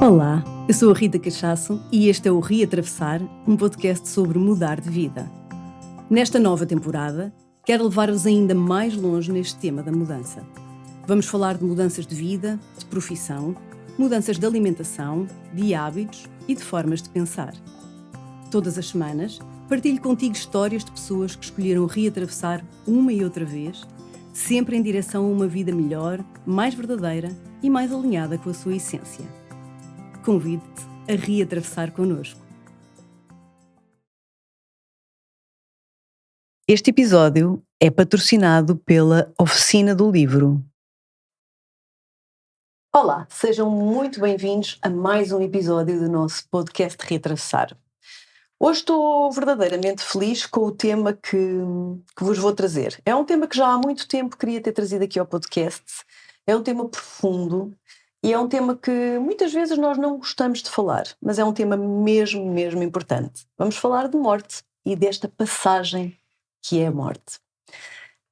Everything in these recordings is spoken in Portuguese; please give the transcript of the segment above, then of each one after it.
Olá, eu sou a Rita Cachaço e este é o Reatravessar, um podcast sobre mudar de vida. Nesta nova temporada, quero levar-vos ainda mais longe neste tema da mudança. Vamos falar de mudanças de vida, de profissão, mudanças de alimentação, de hábitos e de formas de pensar. Todas as semanas, partilho contigo histórias de pessoas que escolheram reatravessar uma e outra vez, sempre em direção a uma vida melhor, mais verdadeira e mais alinhada com a sua essência. Convido-te a reatravessar connosco. Este episódio é patrocinado pela Oficina do Livro. Olá, sejam muito bem-vindos a mais um episódio do nosso podcast Reatravessar. Hoje estou verdadeiramente feliz com o tema que vos vou trazer. É um tema que já há muito tempo queria ter trazido aqui ao podcast. É um tema profundo. E é um tema que muitas vezes nós não gostamos de falar, mas é um tema mesmo importante. Vamos falar de morte e desta passagem que é a morte.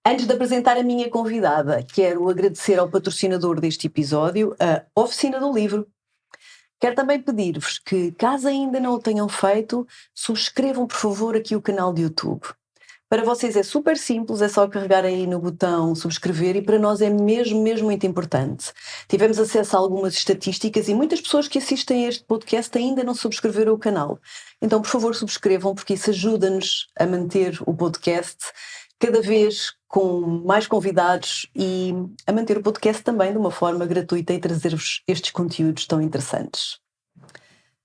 Antes de apresentar a minha convidada, quero agradecer ao patrocinador deste episódio, a Oficina do Livro. Quero também pedir-vos que, caso ainda não o tenham feito, subscrevam por favor aqui o canal de YouTube. Para vocês é super simples, é só carregar aí no botão subscrever e para nós é mesmo muito importante. Tivemos acesso a algumas estatísticas e muitas pessoas que assistem a este podcast ainda não subscreveram o canal. Então, por favor, subscrevam porque isso ajuda-nos a manter o podcast cada vez com mais convidados e a manter o podcast também de uma forma gratuita e trazer-vos estes conteúdos tão interessantes.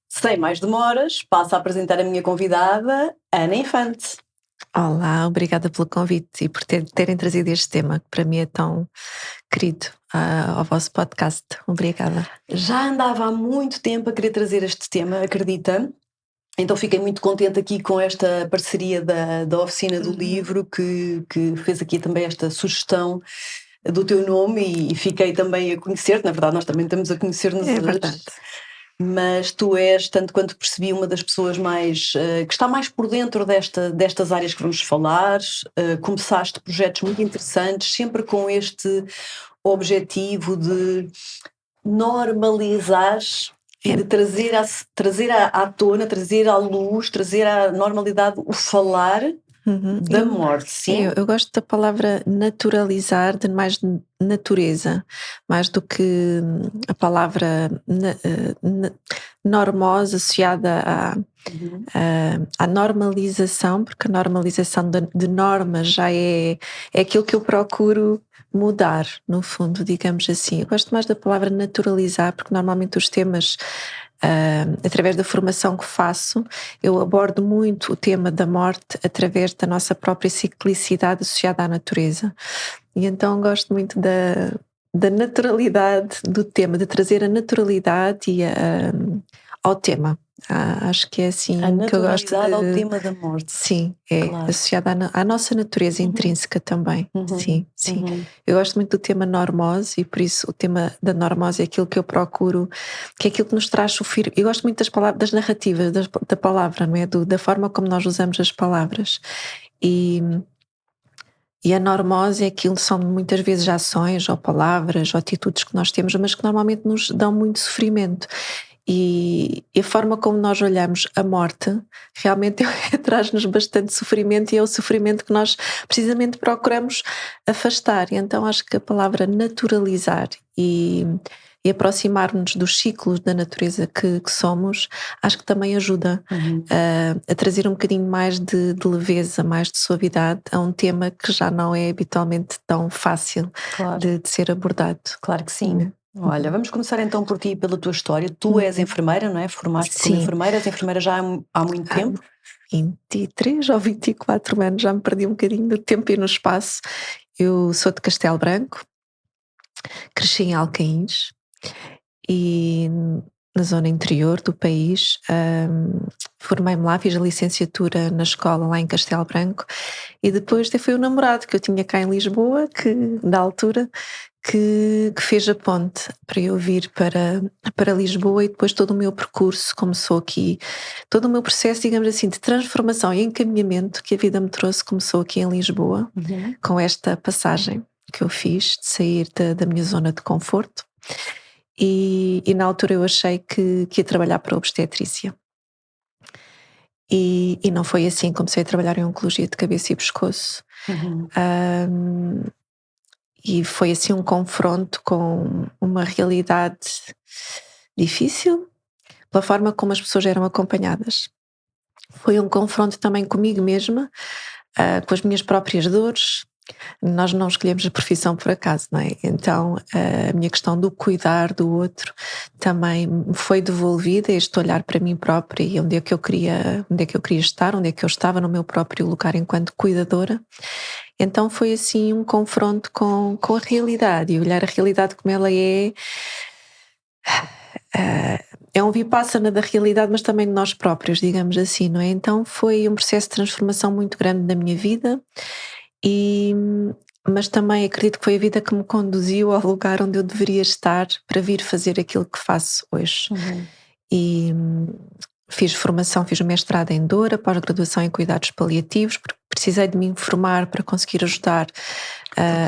Sem mais demoras, passo a apresentar a minha convidada, Ana Infante. Olá, obrigada pelo convite e por terem trazido este tema que para mim é tão querido ao vosso podcast. Obrigada. Já andava há muito tempo a querer trazer este tema, acredita? Então fiquei muito contente aqui com esta parceria da Oficina do Livro que fez aqui também esta sugestão do teu nome e fiquei também a conhecer-te. Na verdade nós também estamos a conhecer-nos hoje. É verdade. Mas tu és, tanto quanto percebi, uma das pessoas mais que está mais por dentro destas áreas que vamos falar. Começaste projetos muito interessantes, sempre com este objetivo de normalizar e de trazer à tona, trazer à luz, trazer à normalidade o falar da morte, sim? Eu gosto da palavra naturalizar, de mais natureza, mais do que a palavra normose associada à normalização, porque a normalização de normas já é aquilo que eu procuro mudar, no fundo, digamos assim. Eu gosto mais da palavra naturalizar, porque normalmente os temas, através da formação que faço, eu abordo muito o tema da morte através da nossa própria ciclicidade associada à natureza. E então gosto muito da naturalidade do tema, de trazer a naturalidade ao tema. Acho que é assim que eu gosto de... ao tema da morte. Sim, é claro. Associada à nossa natureza intrínseca também. Sim. Eu gosto muito do tema normose e por isso o tema da normose é aquilo que eu procuro, que é aquilo que nos traz sofrer. Eu gosto muito das palavras, das narrativas, da palavra, não é? Da forma como nós usamos as palavras. E a normose é aquilo, são muitas vezes ações ou palavras ou atitudes que nós temos, mas que normalmente nos dão muito sofrimento. E a forma como nós olhamos a morte realmente traz-nos bastante sofrimento e é o sofrimento que nós precisamente procuramos afastar. E então acho que a palavra naturalizar e aproximar-nos dos ciclos da natureza que somos, acho que também ajuda a trazer um bocadinho mais de leveza, mais de suavidade a um tema que já não é habitualmente tão fácil de ser abordado. Claro que sim. Olha, vamos começar então por ti e pela tua história. Tu és enfermeira, não é? Formaste como enfermeira, és enfermeira já há muito tempo? 23 ou 24 anos, já me perdi um bocadinho no tempo e no espaço. Eu sou de Castelo Branco, cresci em Alcaíns e na zona interior do país, formei-me lá, fiz a licenciatura na escola lá em Castelo Branco e depois foi o namorado que eu tinha cá em Lisboa, que na altura que fez a ponte para eu vir para Lisboa e depois todo o meu percurso começou aqui, todo o meu processo, digamos assim, de transformação e encaminhamento que a vida me trouxe começou aqui em Lisboa, com esta passagem que eu fiz de sair da minha zona de conforto e na altura eu achei que ia trabalhar para a obstetrícia. E não foi assim, comecei a trabalhar em oncologia de cabeça e pescoço. E foi assim um confronto com uma realidade difícil, pela forma como as pessoas eram acompanhadas. Foi um confronto também comigo mesma, com as minhas próprias dores. Nós não escolhemos a profissão por acaso, não é? Então a minha questão do cuidar do outro também me foi devolvida, este olhar para mim própria e onde é que eu queria estar, onde é que eu estava no meu próprio lugar enquanto cuidadora. Então foi assim um confronto com a realidade e olhar a realidade como ela é. É um vipassana da realidade, mas também de nós próprios, digamos assim, não é? Então foi um processo de transformação muito grande na minha vida, mas também acredito que foi a vida que me conduziu ao lugar onde eu deveria estar para vir fazer aquilo que faço hoje. E fiz o mestrado em dor, a pós-graduação em cuidados paliativos, porque precisei de me informar para conseguir ajudar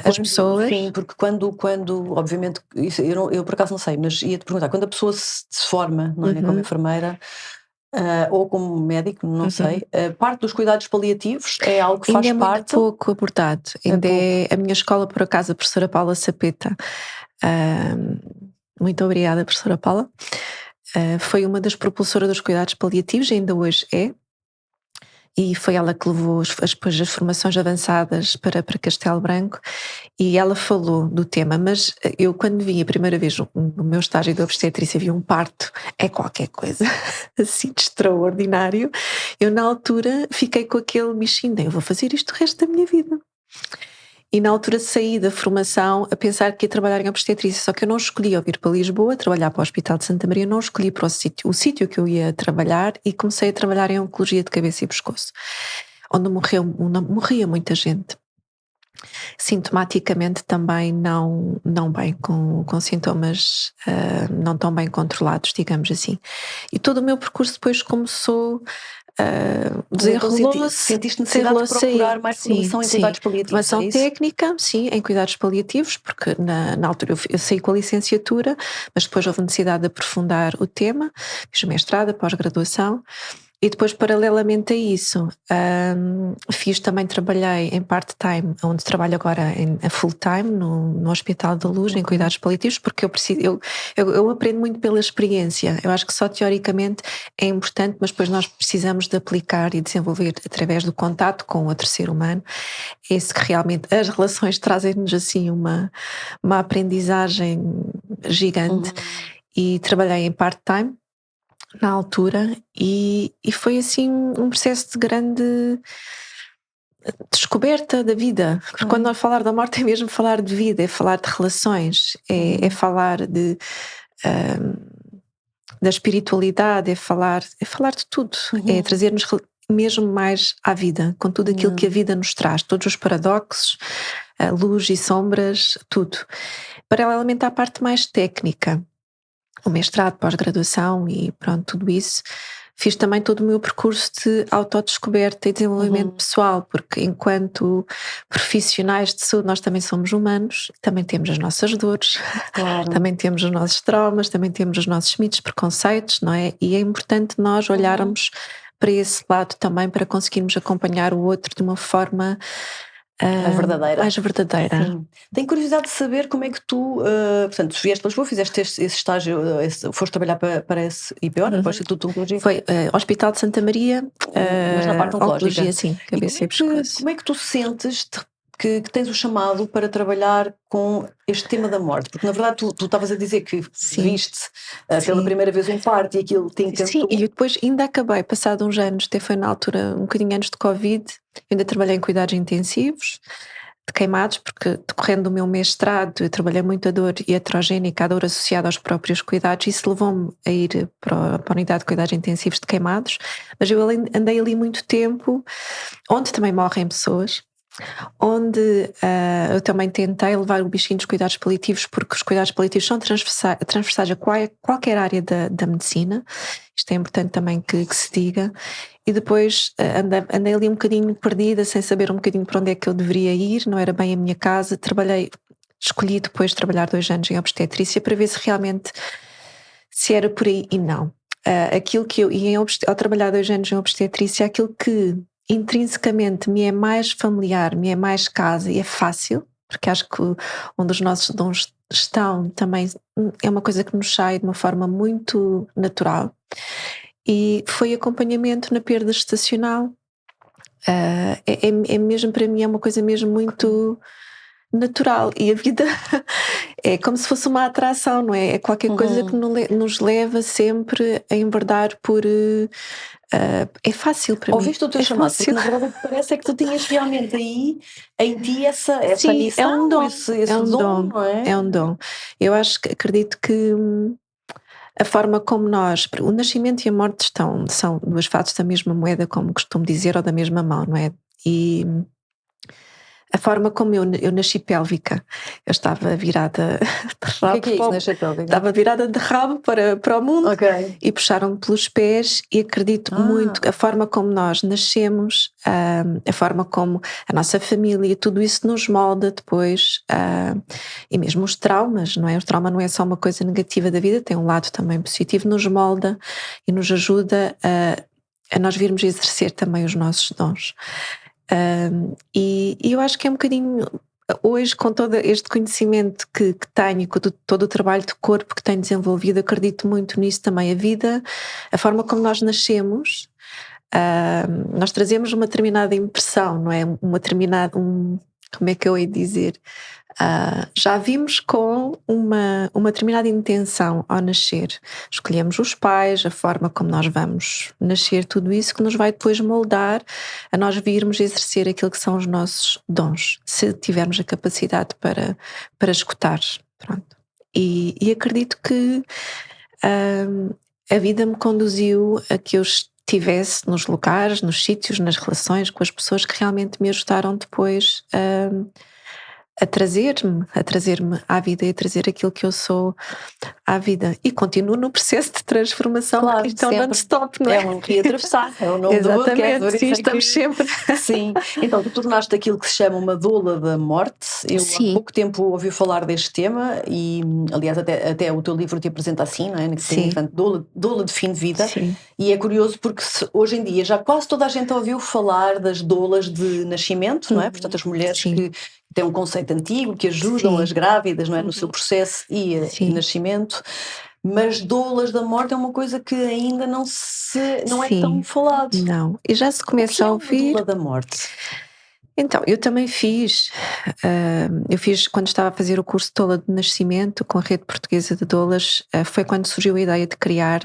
as pessoas. Sim, porque quando obviamente, isso eu por acaso não sei, mas ia-te perguntar, quando a pessoa se forma, não é, como enfermeira, ou como médico, não sei, parte dos cuidados paliativos é algo que faz ainda é parte. Muito pouco abordado. Ainda é a minha escola, por acaso, a professora Paula Sapeta. Muito obrigada, professora Paula. Foi uma das propulsoras dos cuidados paliativos, ainda hoje é. E foi ela que levou as formações avançadas para Castelo Branco, e ela falou do tema, mas eu quando vi a primeira vez no meu estágio de obstetrícia, vi um parto, é qualquer coisa assim de extraordinário. Eu na altura fiquei com aquele bichinho, eu vou fazer isto o resto da minha vida. E na altura saí da formação a pensar que ia trabalhar em obstetrícia, só que eu não escolhi vir para Lisboa, trabalhar para o Hospital de Santa Maria, não escolhi para o sítio que eu ia trabalhar, e comecei a trabalhar em oncologia de cabeça e pescoço, onde morria muita gente. Sintomaticamente também não bem, com sintomas não tão bem controlados, digamos assim. E todo o meu percurso depois começou... desenrolou-se. Sentiste necessidade de procurar mais formação em cuidados paliativos? Formação técnica, sim, em cuidados paliativos, porque na altura eu saí com a licenciatura, mas depois houve necessidade de aprofundar o tema, fiz mestrado, pós-graduação. E depois, paralelamente a isso, trabalhei em part-time, onde trabalho agora a full-time, no Hospital da Luz, em cuidados paliativos, porque eu aprendo muito pela experiência. Eu acho que só teoricamente é importante, mas depois nós precisamos de aplicar e desenvolver através do contato com outro ser humano. Esse que realmente, as relações trazem-nos assim uma aprendizagem gigante. E trabalhei em part-time na altura, e foi assim um processo de grande descoberta da vida, porque quando nós falar da morte é mesmo falar de vida, é falar de relações, é falar da espiritualidade, é falar de tudo, é trazer-nos mesmo mais à vida, com tudo aquilo que a vida nos traz, todos os paradoxos, luz e sombras, tudo. Paralelamente à parte mais técnica, o mestrado, pós-graduação e pronto, tudo isso, fiz também todo o meu percurso de autodescoberta e desenvolvimento pessoal, porque enquanto profissionais de saúde nós também somos humanos, também temos as nossas dores, também temos os nossos traumas, também temos os nossos mitos, preconceitos, não é? E é importante nós olharmos para esse lado também, para conseguirmos acompanhar o outro de uma forma mais verdadeira. Sim. Tenho curiosidade de saber como é que tu, portanto, vieste para Lisboa, fizeste esse estágio, foste trabalhar para esse IPO, para o Instituto de Oncologia? Foi Hospital de Santa Maria, mas na parte oncológica. Oncologia, sim, cabeça e pescoço. Como é que tu sentes que tens o chamado para trabalhar com este tema da morte? Porque na verdade tu estavas a dizer que viste pela primeira vez um parto e aquilo te encantou. Sim, e depois ainda acabei, passado uns anos, até foi na altura um bocadinho antes de Covid, eu ainda trabalhei em cuidados intensivos de queimados, porque decorrendo do meu mestrado eu trabalhei muito a dor iatrogénica, a dor associada aos próprios cuidados, e isso levou-me a ir para a unidade de cuidados intensivos de queimados, mas eu andei ali muito tempo, onde também morrem pessoas, onde eu também tentei levar o bichinho dos cuidados paliativos, porque os cuidados paliativos são transversais a qualquer área da medicina. Isto é importante também que se diga. E depois andei ali um bocadinho perdida, sem saber um bocadinho para onde é que eu deveria ir, não era bem a minha casa. Trabalhei escolhi depois trabalhar 2 anos em obstetrícia para ver se realmente se era por aí, e não. Aquilo que eu, ao trabalhar 2 anos em obstetrícia, aquilo que intrinsecamente me é mais familiar, me é mais casa e é fácil, porque acho que onde os nossos dons estão também é uma coisa que nos sai de uma forma muito natural, e foi acompanhamento na perda gestacional. É mesmo, para mim, é uma coisa mesmo muito natural, e a vida é como se fosse uma atração, não é? É qualquer coisa que nos leva sempre a enverdar por... é fácil para mim. Ouviste o teu chamado? Porque na verdade o que parece é que tu tinhas realmente aí em ti essa Sim, missão, é um dom, esse dom, não é? É um dom. Eu acredito que a forma como o nascimento e a morte são 2 faces da mesma moeda, como costumo dizer, ou da mesma mão, não é? E a forma como eu nasci pélvica, eu estava virada de rabo. O que é isso, nascer pélvica? Estava virada de rabo para o mundo, okay. E puxaram-me pelos pés, e acredito muito que a forma como nós nascemos, a forma como a nossa família, tudo isso nos molda depois, e mesmo os traumas, não é? O trauma não é só uma coisa negativa da vida, tem um lado também positivo, nos molda e nos ajuda a nós virmos exercer também os nossos dons. E eu acho que é um bocadinho hoje, com todo este conhecimento que tenho, com todo o trabalho de corpo que tenho desenvolvido, acredito muito nisso também. A vida, a forma como nós nascemos, nós trazemos uma determinada impressão, não é? Como é que eu ia dizer? Já vimos com uma determinada intenção ao nascer. Escolhemos os pais, a forma como nós vamos nascer, tudo isso que nos vai depois moldar a nós virmos exercer aquilo que são os nossos dons, se tivermos a capacidade para escutar. Pronto. E acredito que a vida me conduziu a que eu estivesse nos lugares, nos sítios, nas relações com as pessoas que realmente me ajudaram depois a trazer-me à vida e a trazer aquilo que eu sou à vida. E continuo no processo de transformação, claro, porque isto é um non-stop, não é? É um reatravessar, é o nome do podcast. Sim, estamos sempre. Sim, então tu tornaste aquilo que se chama uma doula da morte. Eu há pouco tempo ouvi falar deste tema e, aliás, até o teu livro te apresenta assim, não é? Sim. Doula de fim de vida. Sim. E é curioso porque hoje em dia já quase toda a gente ouviu falar das doulas de nascimento, não é? Portanto, as mulheres que têm um conceito antigo, que ajudam as grávidas, não é? No seu processo e nascimento. Mas doulas da morte é uma coisa que ainda não é tão falado. Não, e já se começa a ouvir. Doula da morte. Então, eu também fiz, quando estava a fazer o curso de doula de nascimento com a Rede Portuguesa de Doulas, foi quando surgiu a ideia de criar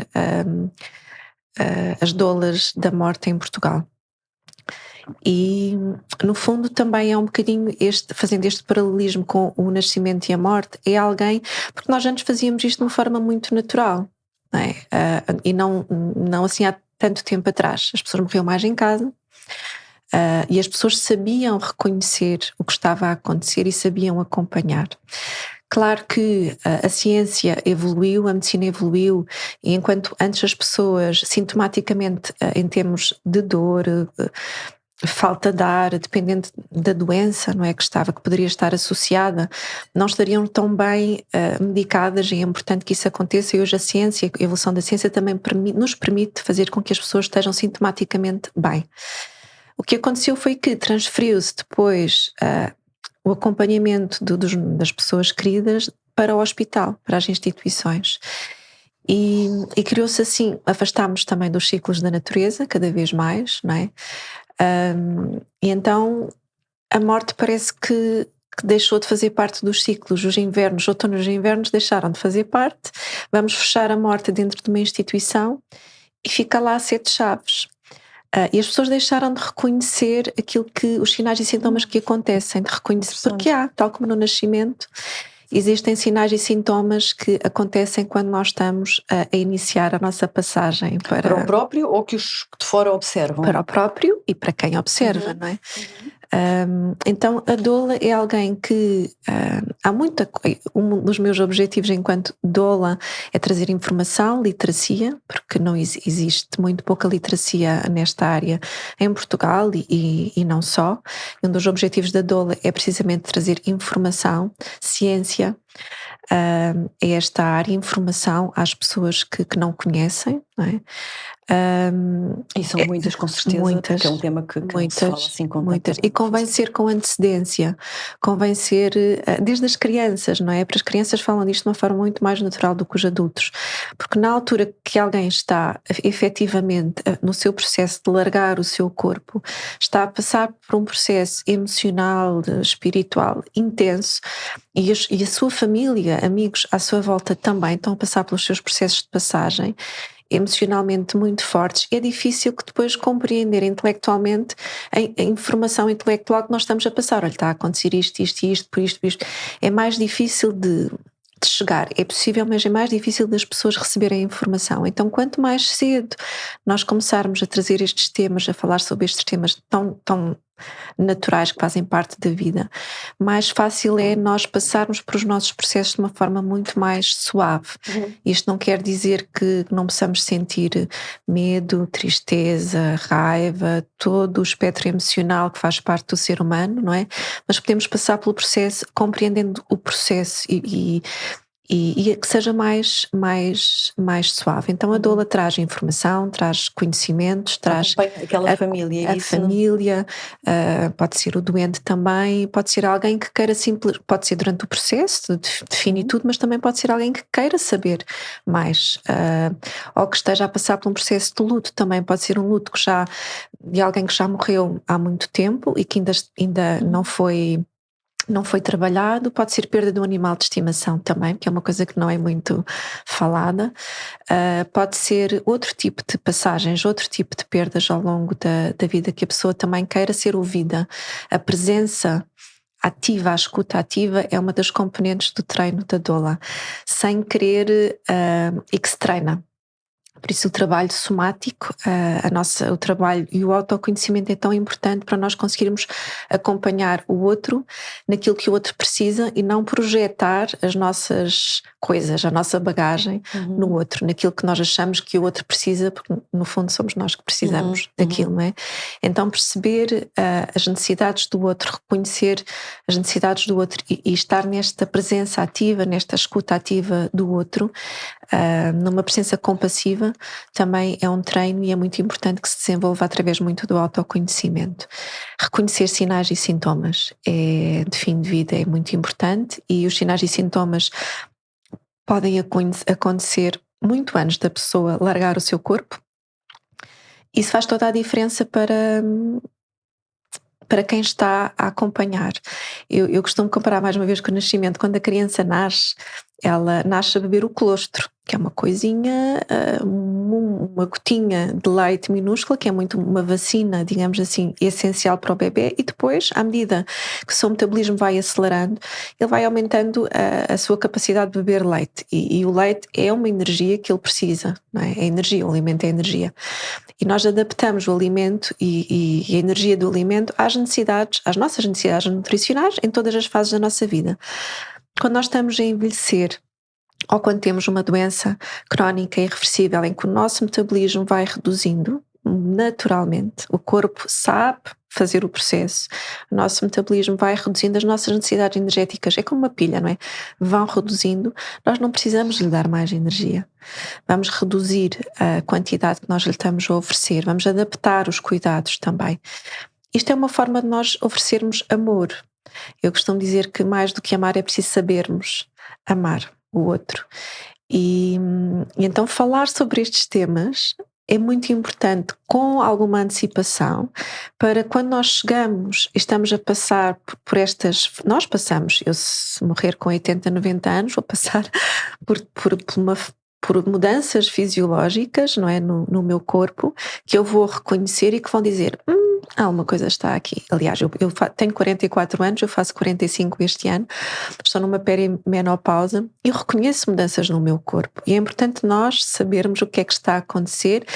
as doulas da morte em Portugal. E no fundo também é um bocadinho fazendo este paralelismo com o nascimento e a morte, é alguém, porque nós antes fazíamos isto de uma forma muito natural, não é? E não assim há tanto tempo atrás, as pessoas morriam mais em casa, e as pessoas sabiam reconhecer o que estava a acontecer e sabiam acompanhar. Claro que a ciência evoluiu, a medicina evoluiu, e enquanto antes as pessoas sintomaticamente, em termos de dor, falta de ar, dependendo da doença, não é, que poderia estar associada, não estariam tão bem medicadas, e é importante que isso aconteça. E hoje a evolução da ciência também nos permite fazer com que as pessoas estejam sintomaticamente bem. O que aconteceu foi que transferiu-se depois o acompanhamento das pessoas queridas para o hospital, para as instituições. E criou-se assim, afastámos também dos ciclos da natureza, cada vez mais, não é? E então a morte parece que deixou de fazer parte dos ciclos. Os invernos, outonos e invernos deixaram de fazer parte. Vamos fechar a morte dentro de uma instituição e fica lá 7 chaves. E as pessoas deixaram de reconhecer os sinais e sintomas que acontecem, de reconhecer, porque tal como no nascimento, existem sinais e sintomas que acontecem quando nós estamos a iniciar a nossa passagem para o próprio ou que os de fora observam? Para o próprio e para quem observa, não é? Então a doula é alguém que há muita coisa. Um dos meus objetivos enquanto doula é trazer informação, literacia, porque não existe muito pouca literacia nesta área em Portugal e não só. E um dos objetivos da doula é precisamente trazer informação, ciência a esta área, informação às pessoas que não conhecem, não é? E são muitas, com certeza, muitas, porque é um tema que não se fala assim com muitas. tanta E convém ser com antecedência, convém ser desde as crianças, não é? Para as crianças falam disto de uma forma muito mais natural do que os adultos, porque na altura que alguém está efetivamente no seu processo de largar o seu corpo, está a passar por um processo emocional, espiritual intenso, e a sua família, amigos à sua volta também estão a passar pelos seus processos de passagem emocionalmente muito fortes, é difícil que depois compreender intelectualmente a informação intelectual que nós estamos a passar. Olha, está a acontecer isto, isto e isto, por isto, por isto. É mais difícil de chegar. É possível, mas é mais difícil das pessoas receberem a informação. Então, quanto mais cedo nós começarmos a trazer estes temas, a falar sobre estes temas tão naturais que fazem parte da vida, mais fácil é nós passarmos por os nossos processos de uma forma muito mais suave. Isto não quer dizer que não possamos sentir medo, tristeza, raiva, todo o espectro emocional que faz parte do ser humano, não é? Mas podemos passar pelo processo compreendendo o processo e que seja mais suave. Então a doula traz informação, traz conhecimentos, traz aquela família. A família, pode ser o doente também, pode ser alguém que queira pode ser durante o processo de finitude, mas também pode ser alguém que queira saber mais, ou que esteja a passar por um processo de luto. Também pode ser um luto de alguém que já morreu há muito tempo e que ainda não foi trabalhado. Pode ser perda de um animal de estimação também, que é uma coisa que não é muito falada. Pode ser outro tipo de passagens, outro tipo de perdas ao longo da vida que a pessoa também queira ser ouvida. A presença ativa, a escuta ativa é uma das componentes do treino da doula, sem querer e que se treina. Por isso o trabalho somático, o trabalho e o autoconhecimento é tão importante para nós conseguirmos acompanhar o outro naquilo que o outro precisa e não projetar as nossas coisas, a nossa bagagem no outro, naquilo que nós achamos que o outro precisa, porque no fundo somos nós que precisamos daquilo, não é? Então perceber as necessidades do outro, reconhecer as necessidades do outro e estar nesta presença ativa, nesta escuta ativa do outro, numa presença compassiva, também é um treino e é muito importante que se desenvolva através muito do autoconhecimento. Reconhecer sinais e sintomas de fim de vida é muito importante, e os sinais e sintomas podem acontecer muito antes da pessoa largar o seu corpo. Isso faz toda a diferença para quem está a acompanhar. Eu costumo comparar mais uma vez com o nascimento. Quando a criança nasce, ela nasce a beber o colostro, que é uma coisinha, uma gotinha de leite minúscula, que é muito uma vacina, digamos assim, essencial para o bebê, e depois, à medida que o seu metabolismo vai acelerando, ele vai aumentando a sua capacidade de beber leite, e o leite é uma energia que ele precisa, não é? É energia, o alimento é energia. E nós adaptamos o alimento e a energia do alimento às nossas necessidades nutricionais em todas as fases da nossa vida. Quando nós estamos a envelhecer, ou quando temos uma doença crónica e irreversível em que o nosso metabolismo vai reduzindo naturalmente, o corpo sabe fazer o processo, o nosso metabolismo vai reduzindo, as nossas necessidades energéticas, é como uma pilha, não é? Vão reduzindo, nós não precisamos lhe dar mais energia. Vamos reduzir a quantidade que nós lhe estamos a oferecer, vamos adaptar os cuidados também. Isto é uma forma de nós oferecermos amor. Eu costumo dizer que mais do que amar é preciso sabermos amar o outro. E então falar sobre estes temas é muito importante, com alguma antecipação, para quando nós chegamos e estamos a passar por estas... Nós passamos, eu se morrer com 80, 90 anos, vou passar por mudanças fisiológicas, não é, no meu corpo, que eu vou reconhecer e que vão dizer alguma coisa está aqui. Aliás, eu tenho 44 anos, eu faço 45 este ano, estou numa perimenopausa e reconheço mudanças no meu corpo. E é importante nós sabermos o que é que está a acontecer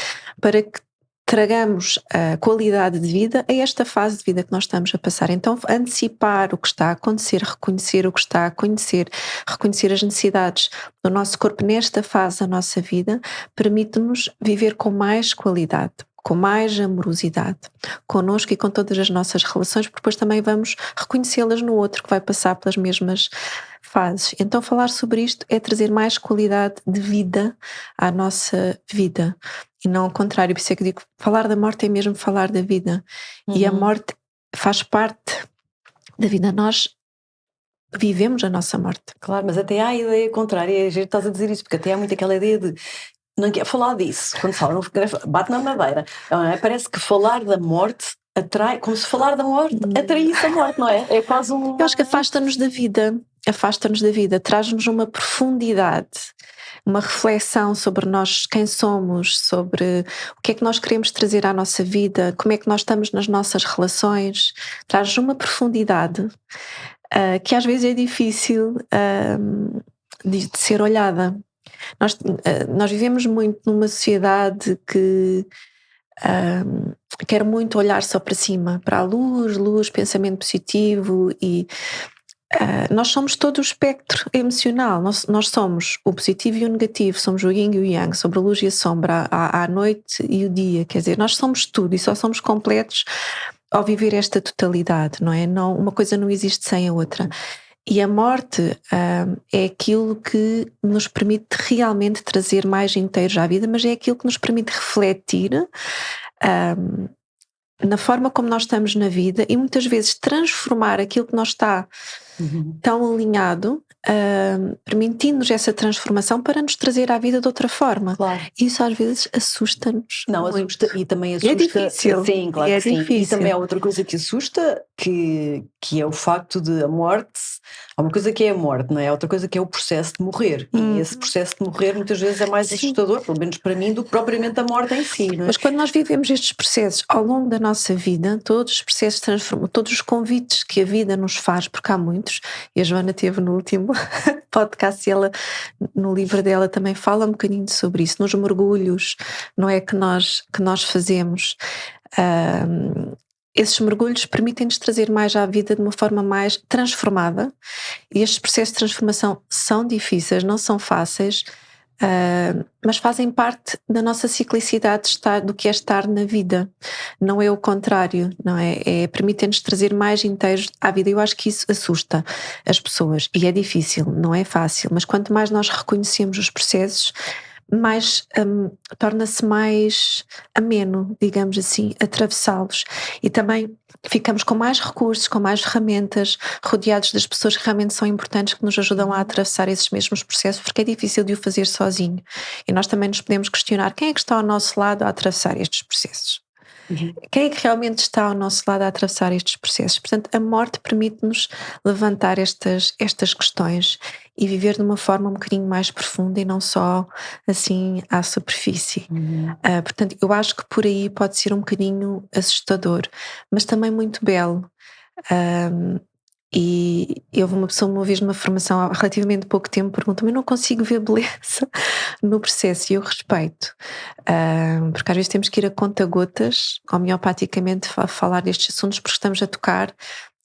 para que tragamos a qualidade de vida a esta fase de vida que nós estamos a passar. Então, antecipar o que está a acontecer, reconhecer o que está a acontecer, reconhecer as necessidades do nosso corpo nesta fase da nossa vida, permite-nos viver com mais qualidade, com mais amorosidade, connosco e com todas as nossas relações, porque depois também vamos reconhecê-las no outro que vai passar pelas mesmas fases. Então falar sobre isto é trazer mais qualidade de vida à nossa vida, e não ao contrário. Por isso é que digo, falar da morte é mesmo falar da vida, e a morte faz parte da vida. Nós vivemos a nossa morte. Claro, mas até há a ideia contrária, estás a dizer isso, porque até há muito aquela ideia de não quer falar disso, quando fala, não bate na madeira. Parece que falar da morte atrai, como se falar da morte atraísse a morte, não é? É quase Eu acho que afasta-nos da vida, traz-nos uma profundidade, uma reflexão sobre nós, quem somos, sobre o que é que nós queremos trazer à nossa vida, como é que nós estamos nas nossas relações, traz-nos uma profundidade que às vezes é difícil de ser olhada. Nós vivemos muito numa sociedade que quer muito olhar só para cima, para a luz, pensamento positivo, e nós somos todo o espectro emocional. Nós somos o positivo e o negativo, somos o yin e o yang, sobre a luz e a sombra, a noite e o dia. Quer dizer, nós somos tudo e só somos completos ao viver esta totalidade, não é? Não, uma coisa não existe sem a outra. E a morte é aquilo que nos permite realmente trazer mais inteiros à vida, mas é aquilo que nos permite refletir na forma como nós estamos na vida, e muitas vezes transformar aquilo que nós está tão alinhado, permitindo-nos essa transformação para nos trazer à vida de outra forma. Claro. Isso às vezes assusta-nos. Não, assusta, e também assusta. É difícil. Sim, claro que sim. Difícil. E também há outra coisa que assusta, que é o facto de a morte. Há uma coisa que é a morte, não é? Há outra coisa que é o processo de morrer. E esse processo de morrer muitas vezes é mais assustador, pelo menos para mim, do que propriamente a morte em si, não é? Mas quando nós vivemos estes processos ao longo da nossa vida, todos os processos transformam, todos os convites que a vida nos faz, porque há muitos, e a Joana teve no último podcast, e ela, no livro dela, também fala um bocadinho sobre isso, nos mergulhos, não é, que nós fazemos. Esses mergulhos permitem-nos trazer mais à vida de uma forma mais transformada, e estes processos de transformação são difíceis, não são fáceis, mas fazem parte da nossa ciclicidade de estar, do que é estar na vida. Não é o contrário, não é? Permitem-nos trazer mais inteiros à vida. Eu acho que isso assusta as pessoas, e é difícil, não é fácil, mas quanto mais nós reconhecemos os processos, mais torna-se mais ameno, digamos assim, atravessá-los, e também ficamos com mais recursos, com mais ferramentas, rodeados das pessoas que realmente são importantes, que nos ajudam a atravessar esses mesmos processos, porque é difícil de o fazer sozinho, e nós também nos podemos questionar quem é que está ao nosso lado a atravessar estes processos. Quem é que realmente está ao nosso lado a atravessar estes processos? Portanto, a morte permite-nos levantar estas questões e viver de uma forma um bocadinho mais profunda, e não só assim à superfície. Portanto, eu acho que por aí pode ser um bocadinho assustador, mas também muito belo. E houve uma pessoa uma vez numa formação há relativamente pouco tempo perguntou-me: eu não consigo ver beleza no processo, e eu respeito, porque às vezes temos que ir a conta-gotas, homeopaticamente, a falar destes assuntos, porque estamos a tocar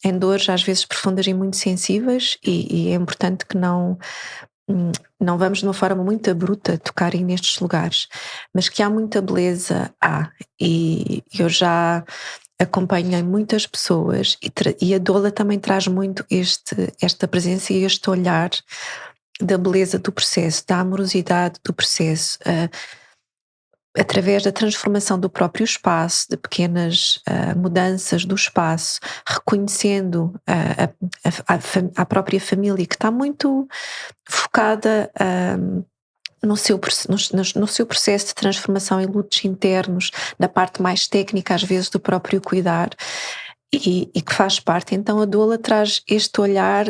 em dores às vezes profundas e muito sensíveis, e é importante que não vamos de uma forma muito bruta tocarem nestes lugares, mas que há muita beleza, e eu já acompanhei muitas pessoas, e a doula também traz muito esta presença e este olhar da beleza do processo, da amorosidade do processo, através da transformação do próprio espaço, de pequenas mudanças do espaço, reconhecendo a própria família, que está muito focada no seu processo de transformação e lutos internos, na parte mais técnica às vezes do próprio cuidar, e que faz parte. Então a doula traz este olhar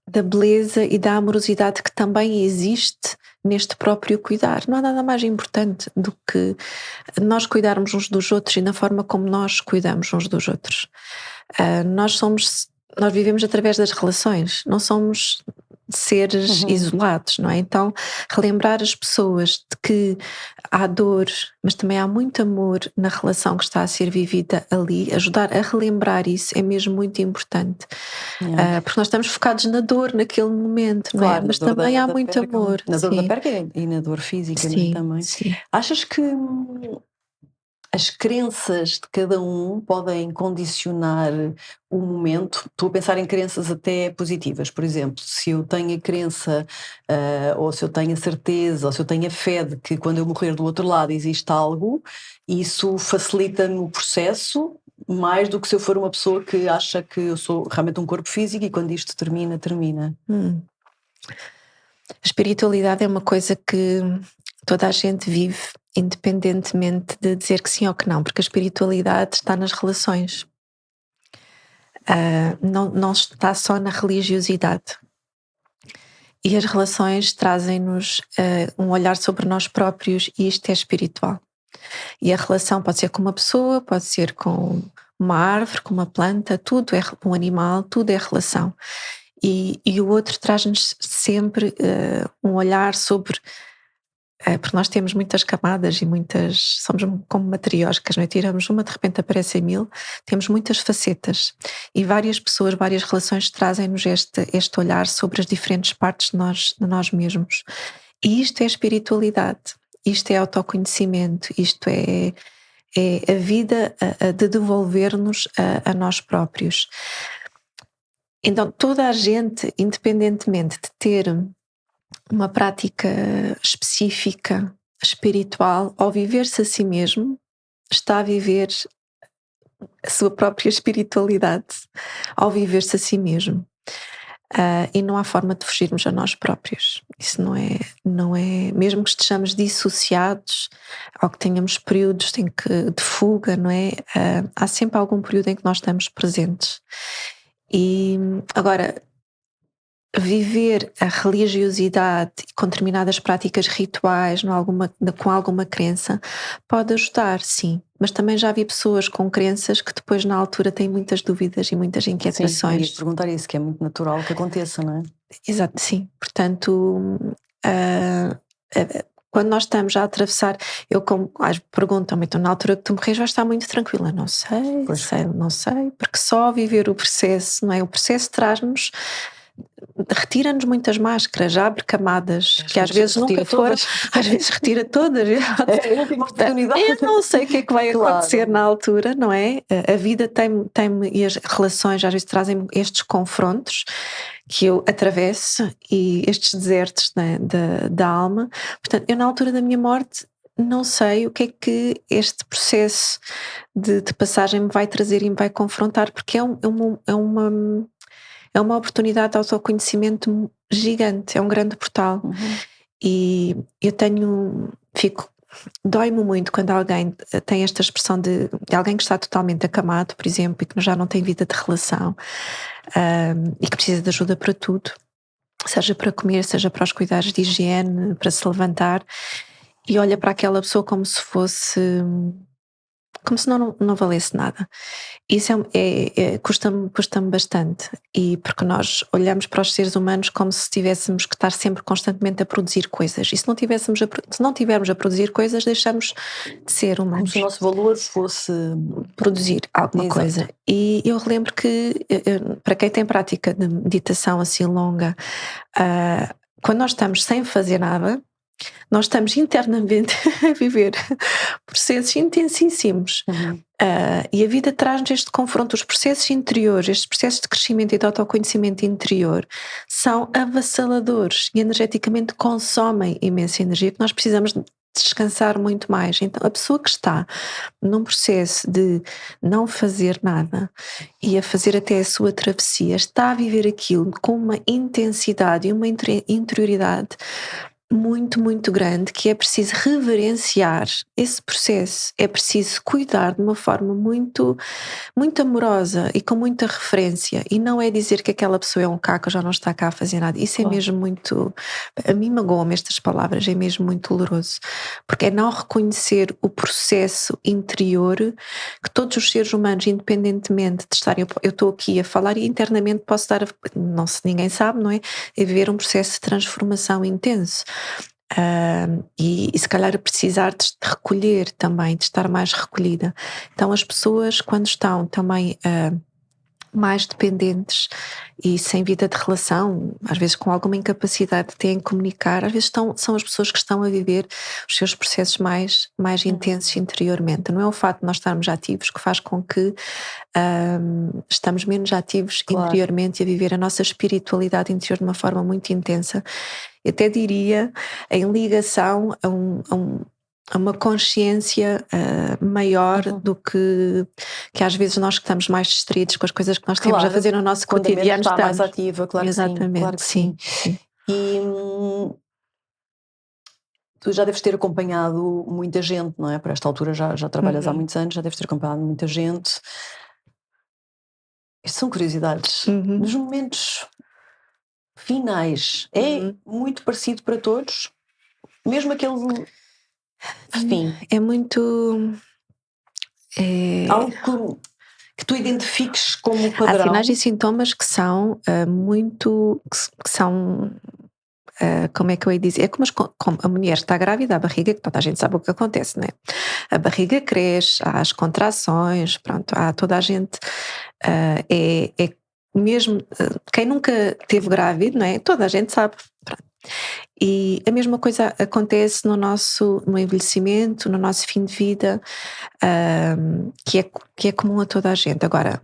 da beleza e da amorosidade que também existe neste próprio cuidar. Não há nada mais importante do que nós cuidarmos uns dos outros, e na forma como nós cuidamos uns dos outros. Nós vivemos através das relações, não somos seres isolados, não é? Então, relembrar as pessoas de que há dor, mas também há muito amor na relação que está a ser vivida ali, ajudar a relembrar isso é mesmo muito importante. Porque nós estamos focados na dor naquele momento, não é? Mas também há muito amor. Na dor da perca e na dor física, não é? Também. Sim. Achas que as crenças de cada um podem condicionar o momento? Estou a pensar em crenças até positivas, por exemplo, se eu tenho a crença, ou se eu tenho a certeza, ou se eu tenho a fé de que quando eu morrer do outro lado existe algo, isso facilita-me o processo mais do que se eu for uma pessoa que acha que eu sou realmente um corpo físico e quando isto termina, termina. A espiritualidade é uma coisa que toda a gente vive, independentemente de dizer que sim ou que não, porque a espiritualidade está nas relações. Não está só na religiosidade. E as relações trazem-nos um olhar sobre nós próprios e isto é espiritual. E a relação pode ser com uma pessoa, pode ser com uma árvore, com uma planta, tudo é um animal, tudo é relação. E o outro traz-nos sempre um olhar sobre... porque nós temos muitas camadas e somos como matrioscas, não é? Tiramos uma, de repente aparecem 1000, temos muitas facetas e várias pessoas, várias relações trazem-nos este olhar sobre as diferentes partes de nós mesmos. E isto é espiritualidade, isto é autoconhecimento, isto é a vida de devolver-nos a nós próprios. Então toda a gente, independentemente de ter uma prática específica, espiritual, ao viver-se a si mesmo, está a viver a sua própria espiritualidade, ao viver-se a si mesmo. E não há forma de fugirmos a nós próprios. Isso não é, mesmo que estejamos dissociados, ou que tenhamos períodos de fuga, não é? Há sempre algum período em que nós estamos presentes. E agora, viver a religiosidade com determinadas práticas rituais, com alguma crença, pode ajudar, sim. Mas também já vi pessoas com crenças que depois na altura têm muitas dúvidas e muitas inquietações. Sim, ia perguntar isso, que é muito natural que aconteça, não é? Exato, sim. Portanto, quando nós estamos a atravessar, perguntam-me, então na altura que tu morres vais estar muito tranquila. Não sei, não sei, porque só viver o processo, não é? O processo traz-nos, retira-nos muitas máscaras, abre camadas que às vezes nunca foram, às vezes retira todas. É a última oportunidade. Eu não sei o que é que vai acontecer na altura, não é? A vida tem e as relações às vezes trazem estes confrontos que eu atravesso e estes desertos da alma. Portanto, eu na altura da minha morte não sei o que é que este processo de passagem me vai trazer e me vai confrontar, porque é uma oportunidade de autoconhecimento gigante, é um grande portal. E eu dói-me muito quando alguém tem esta expressão de alguém que está totalmente acamado, por exemplo, e que já não tem vida de relação, e que precisa de ajuda para tudo, seja para comer, seja para os cuidados de higiene, para se levantar, e olha para aquela pessoa como se não valesse nada. Isso custa-me bastante, e porque nós olhamos para os seres humanos como se tivéssemos que estar sempre constantemente a produzir coisas, e se não tivermos a produzir coisas, deixamos de ser humanos. Como se o nosso valor fosse produzir alguma coisa. E eu relembro que, para quem tem prática de meditação assim longa, quando nós estamos sem fazer nada, nós estamos internamente a viver processos intensíssimos. E a vida traz-nos este confronto. Os processos interiores, estes processos de crescimento e de autoconhecimento interior são avassaladores e energeticamente consomem imensa energia, que nós precisamos descansar muito mais. Então a pessoa que está num processo de não fazer nada e a fazer até a sua travessia, está a viver aquilo com uma intensidade e uma interioridade muito, muito grande, que é preciso reverenciar esse processo, é preciso cuidar de uma forma muito, muito amorosa e com muita referência, e não é dizer que aquela pessoa é um caco, já não está cá a fazer nada. Isso é mesmo muito, a mim magoam-me estas palavras, é mesmo muito doloroso, porque é não reconhecer o processo interior que todos os seres humanos, independentemente de estarem, eu estou aqui a falar e internamente posso estar, não se ninguém sabe, não é? É viver um processo de transformação intenso. E se calhar precisar de recolher também, de estar mais recolhida. Então as pessoas, quando estão também mais dependentes e sem vida de relação, às vezes com alguma incapacidade de terem comunicar, às vezes são as pessoas que estão a viver os seus processos mais intensos interiormente. Não é o facto de nós estarmos ativos que faz com que estamos menos ativos interiormente e a viver a nossa espiritualidade interior de uma forma muito intensa. Eu até diria em ligação a uma consciência maior do que às vezes nós que estamos mais distraídos com as coisas que nós temos a fazer no nosso cotidiano está mais ativa, claro. Exatamente, que claro que sim. E tu já deves ter acompanhado muita gente, não é? Por esta altura já trabalhas há muitos anos, já deves ter acompanhado muita gente. Estas são curiosidades. Nos momentos finais, é muito parecido para todos? Mesmo aquele fim? É muito... algo que tu identifiques como padrão? Há sinais e sintomas que são muito... que são... como é que eu ia dizer? É como a mulher está grávida, a barriga, que toda a gente sabe o que acontece, não é? A barriga cresce, há as contrações, pronto, há toda a gente... mesmo quem nunca teve grávido, não é? Toda a gente sabe. Pronto. E a mesma coisa acontece no envelhecimento, no nosso fim de vida, que é comum a toda a gente. Agora,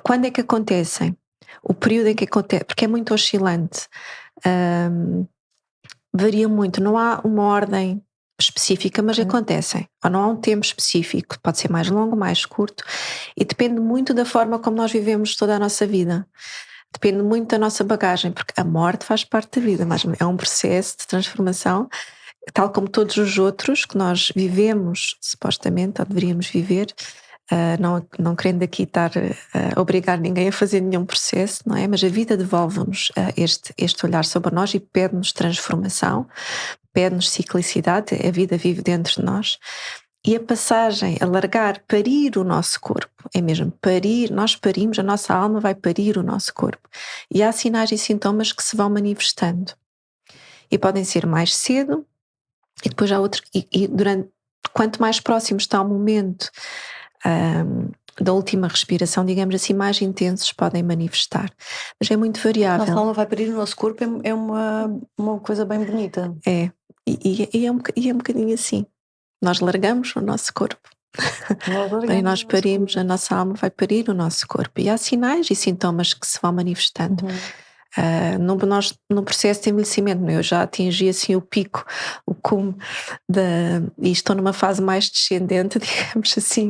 quando é que acontecem? O período em que acontece, porque é muito oscilante, varia muito, não há uma ordem específica, mas acontecem, ou não há um tempo específico, pode ser mais longo, mais curto, e depende muito da forma como nós vivemos toda a nossa vida. Depende muito da nossa bagagem, porque a morte faz parte da vida, mas é um processo de transformação, tal como todos os outros que nós vivemos, supostamente, ou deveríamos viver, não querendo aqui estar a obrigar ninguém a fazer nenhum processo, não é? Mas a vida devolve-nos este olhar sobre nós e pede-nos transformação, pede-nos ciclicidade, a vida vive dentro de nós. E a passagem, parir o nosso corpo, é mesmo parir, nós parimos, a nossa alma vai parir o nosso corpo. E há sinais e sintomas que se vão manifestando. E podem ser mais cedo, e depois há outros, quanto mais próximo está o momento da última respiração, digamos assim, mais intensos podem manifestar. Mas é muito variável. Nossa alma vai parir o nosso corpo, é uma coisa bem bonita. É, e é um bocadinho assim. Nós largamos o nosso corpo. E nós parimos, a nossa alma vai parir o nosso corpo. E há sinais e sintomas que se vão manifestando. No processo de envelhecimento, eu já atingi assim o pico, o cume, e estou numa fase mais descendente, digamos assim,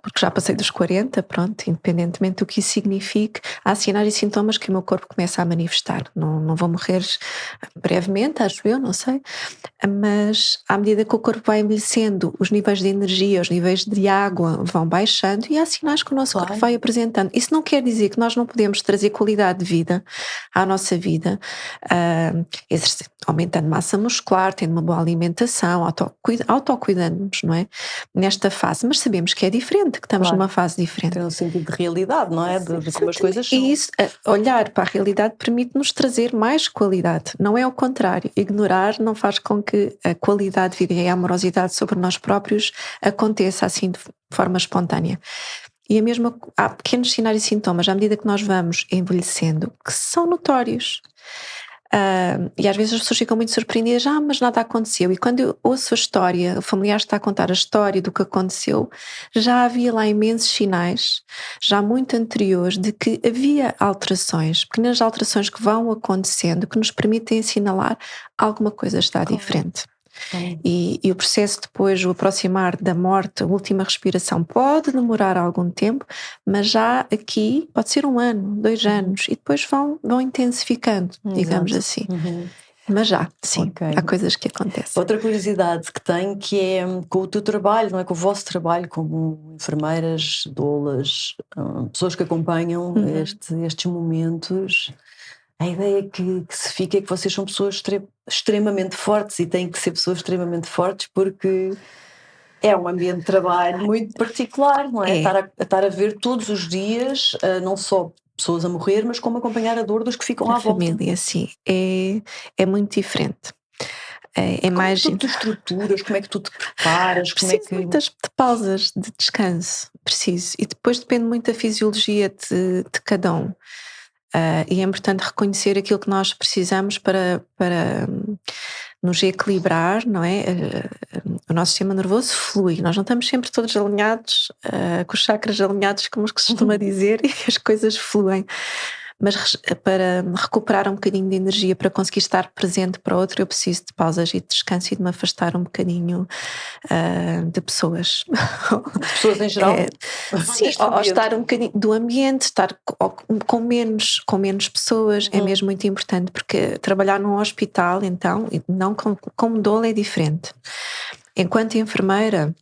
porque já passei dos 40, pronto, independentemente do que isso signifique, há sinais e sintomas que o meu corpo começa a manifestar. Não vou morrer brevemente, acho eu, não sei, mas à medida que o corpo vai envelhecendo, os níveis de energia, os níveis de água vão baixando e há sinais que o nosso corpo vai apresentando. Isso não quer dizer que nós não podemos trazer qualidade de vida à nossa vida, aumentando massa muscular, tendo uma boa alimentação, autocuidando-nos, não é? Nesta fase, mas sabemos que é diferente, que estamos numa fase diferente. Tem um sentido de realidade, não é? De como as coisas são. E isso, olhar para a realidade permite-nos trazer mais qualidade, não é o contrário. Ignorar não faz com que a qualidade de vida e a amorosidade sobre nós próprios aconteça assim de forma espontânea. E há pequenos sinais e sintomas à medida que nós vamos envelhecendo que são notórios. E às vezes as pessoas ficam muito surpreendidas, mas nada aconteceu. E quando eu ouço a história, o familiar está a contar a história do que aconteceu, já havia lá imensos sinais, já muito anteriores, de que havia alterações, pequenas alterações que vão acontecendo, que nos permitem assinalar alguma coisa está diferente. E o processo depois, o aproximar da morte, a última respiração, pode demorar algum tempo, mas já aqui pode ser 1 ano, 2 anos, e depois vão intensificando, digamos assim. Mas já, sim, há coisas que acontecem. Outra curiosidade que tenho, que é com o teu trabalho, não é? Com o vosso trabalho como enfermeiras, doulas, pessoas que acompanham estes momentos, a ideia que se fica é que vocês são pessoas extremamente fortes, e têm que ser pessoas extremamente fortes, porque é um ambiente de trabalho muito particular, não é? Estar a ver todos os dias, não só pessoas a morrer, mas como acompanhar a dor dos que ficam à volta. A família, sim, é muito diferente. Como é que tu te estruturas? Como é que tu te preparas? Preciso de muitas pausas de descanso, preciso. E depois depende muito da fisiologia de cada um. E é importante reconhecer aquilo que nós precisamos para nos equilibrar, não é? O nosso sistema nervoso flui. Nós não estamos sempre todos alinhados, com os chakras alinhados, como se costuma dizer, e as coisas fluem. Mas para recuperar um bocadinho de energia, para conseguir estar presente para outro, eu preciso de pausas e de descanso e de me afastar um bocadinho de pessoas. De pessoas em geral? Sim, ou estar um bocadinho do ambiente, estar com menos pessoas, é mesmo muito importante, porque trabalhar num hospital, então, não como doula, é diferente. Enquanto enfermeira,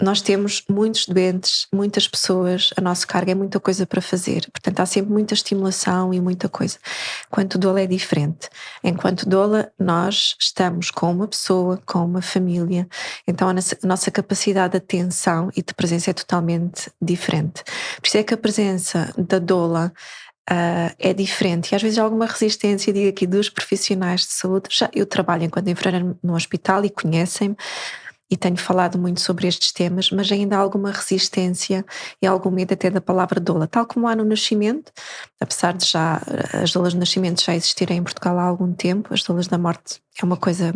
nós temos muitos doentes, muitas pessoas, a nossa carga é muita coisa para fazer, portanto há sempre muita estimulação e muita coisa. Enquanto doula é diferente. Enquanto doula nós estamos com uma pessoa, com uma família, então a nossa capacidade de atenção e de presença é totalmente diferente. Por isso é que a presença da doula é diferente, e às vezes há alguma resistência, digo aqui, dos profissionais de saúde. Eu trabalho enquanto enfermeira no hospital e conhecem-me, e tenho falado muito sobre estes temas, mas ainda há alguma resistência e algum medo até da palavra doula, tal como há no nascimento, apesar de já as doulas de nascimento já existirem em Portugal há algum tempo. As doulas da morte é uma coisa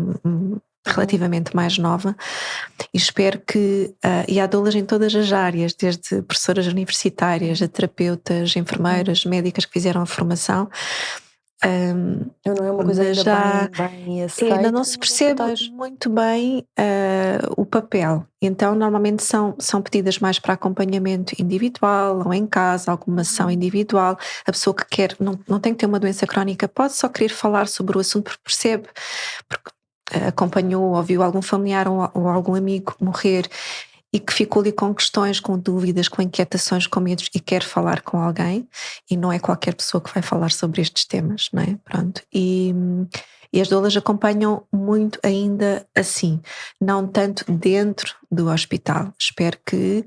relativamente mais nova, e espero que, e há doulas em todas as áreas, desde professoras universitárias a terapeutas, enfermeiras, médicas que fizeram a formação. Não é uma coisa ainda bem aceita, ainda não se percebe muito bem o papel, então normalmente são pedidas mais para acompanhamento individual ou em casa, alguma ação individual. A pessoa que quer, não tem que ter uma doença crónica, pode só querer falar sobre o assunto porque percebe, porque acompanhou, ouviu algum familiar ou algum amigo morrer e que ficou ali com questões, com dúvidas, com inquietações, com medos, e quer falar com alguém, e não é qualquer pessoa que vai falar sobre estes temas, não é? Pronto. E as doulas acompanham muito ainda assim, não tanto dentro do hospital. Espero que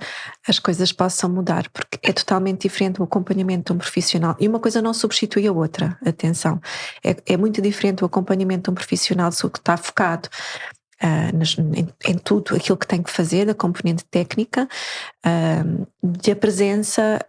as coisas possam mudar, porque é totalmente diferente o acompanhamento de um profissional, e uma coisa não substitui a outra, atenção. É muito diferente o acompanhamento de um profissional que está focado em tudo aquilo que tem que fazer, da componente técnica, da presença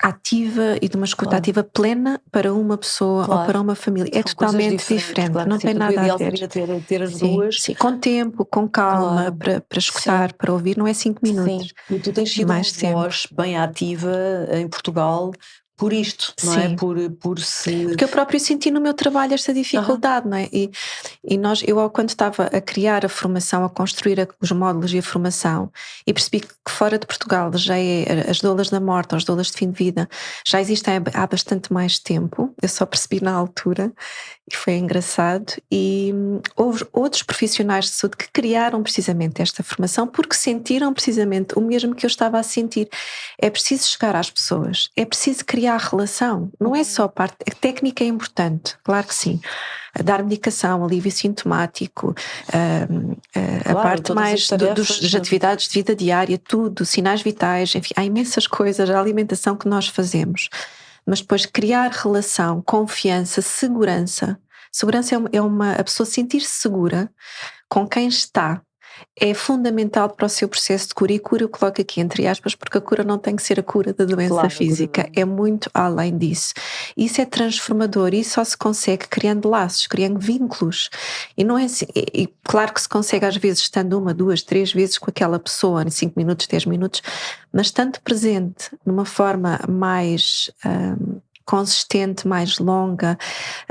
ativa e de uma escuta ativa plena para uma pessoa ou para uma família. É totalmente diferente, não tem nada a ver. Ter as duas. Sim, com tempo, com calma, para escutar, para ouvir, não é 5 minutos. Sim. E tu tens sido uma voz bem ativa em Portugal por isto, não é? Porque eu próprio senti no meu trabalho esta dificuldade, não é? E eu quando estava a criar a formação, a construir os módulos e a formação, e percebi que fora de Portugal já as doulas da morte, ou as doulas de fim de vida, já existem há bastante mais tempo. Eu só percebi na altura, e foi engraçado, e houve outros profissionais de saúde que criaram precisamente esta formação porque sentiram precisamente o mesmo que eu estava a sentir. É preciso chegar às pessoas, é preciso criar relação, não é só parte. A técnica é importante, claro que sim. Dar medicação, alívio sintomático, a parte mais das atividades de vida diária, tudo, sinais vitais, enfim, há imensas coisas, a alimentação que nós fazemos. Mas depois criar relação, confiança, segurança. Segurança é a pessoa sentir-se segura com quem está. É fundamental para o seu processo de cura, e cura eu coloco aqui entre aspas, porque a cura não tem que ser a cura da doença física, é muito além disso. Isso é transformador, e isso só se consegue criando laços, criando vínculos, e não é assim, e claro que se consegue às vezes estando 1, 2, 3 vezes com aquela pessoa, em 5 minutos, 10 minutos, mas estando presente de uma forma mais consistente, mais longa,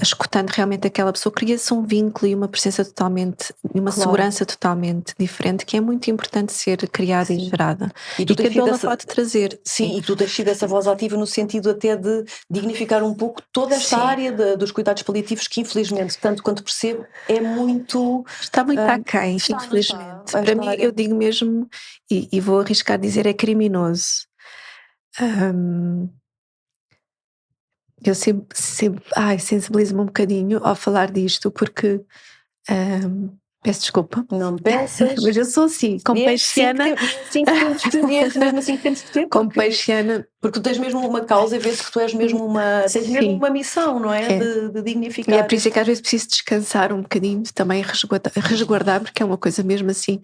escutando realmente aquela pessoa, cria-se um vínculo e uma presença totalmente, e uma segurança totalmente diferente, que é muito importante ser criada e gerada. E que a doula pode trazer. Sim, e tu tens sido essa voz ativa no sentido até de dignificar um pouco toda esta área dos cuidados paliativos, que infelizmente, tanto quanto percebo, é muito... Está muito aquém, infelizmente. Para mim, eu digo mesmo, e vou arriscar dizer, é criminoso. Eu sempre sensibilizo-me um bocadinho ao falar disto, porque peço desculpa. Não me peças. Mas eu sou assim, como peixiana. Mesmo assim que temos que ter. Como peixiana. Porque tu tens mesmo uma causa, e vê-se que tu és mesmo tens mesmo uma missão, não é? De dignificar. E é por isso que às vezes preciso descansar um bocadinho, também resguardar, porque é uma coisa mesmo assim